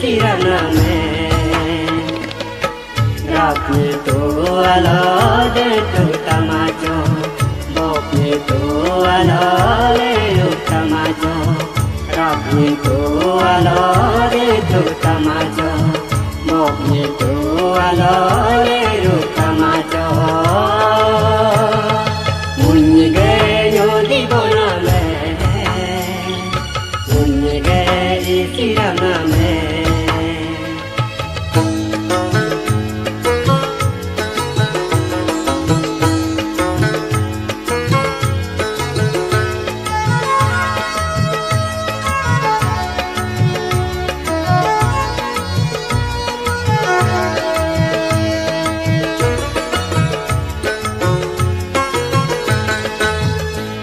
sirana me Rakni tu ala de tu tamajo Bokni tu ala le tu tamajo Rakni tu ala de tu tamajo Bokni tu ala le tu tamajo Munyige nyo di bona me Munyige sirana me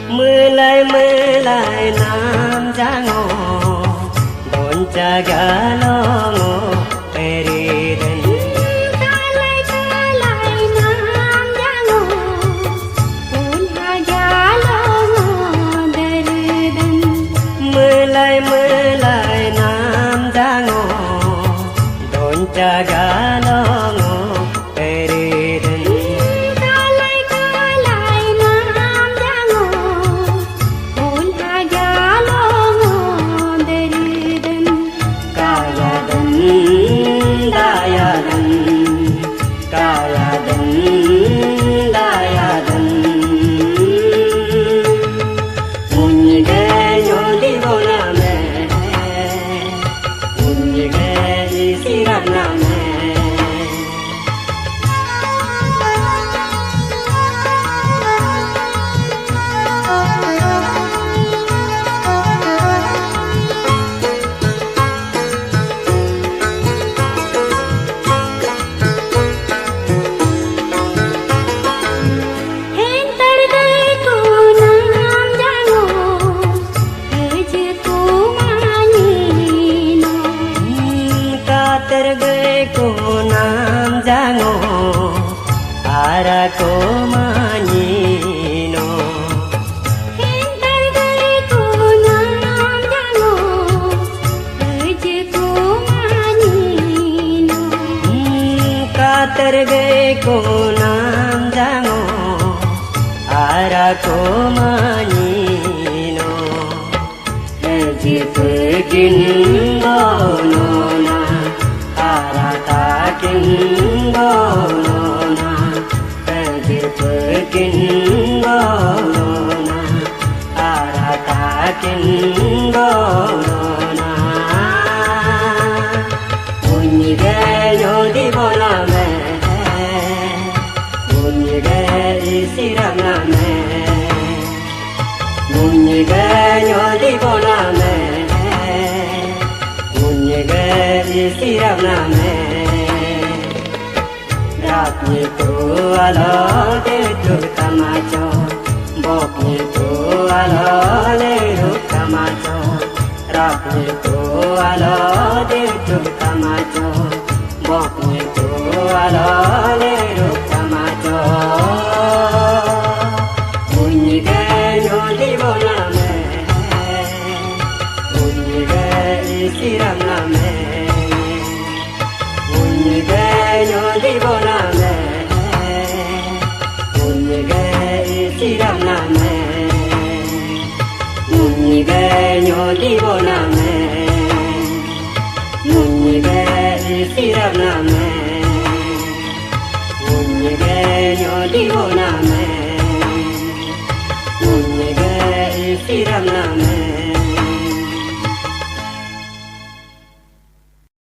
Mulai nam jango Don jaga longo periden Kalai nam jango Don jaga longo deriden Mulai nam jango Don jaga longo periden Ko manino Hentar gay ko nam jango Raja ko manino Katar gay ko nam jango Ara ko manino Raja pekin gonona Ara takin gonona Kinggolona, arata kinggolona. Munyige nyodi bona me, munyige isirana me. Munyige nyodi bona me, munyige isirana me. Rakni tu ala de tu tamajo Bokni tu ala le tu tamajo Rakni tu ala de tu tamajo Bokni tu ala le tu tamajo Munyige nyodi bona me Munyige isirana me Munyige nyodi bona me Munyige isirana me Munyige nyodi bona me Munyige isirana me Munyige nyodi bona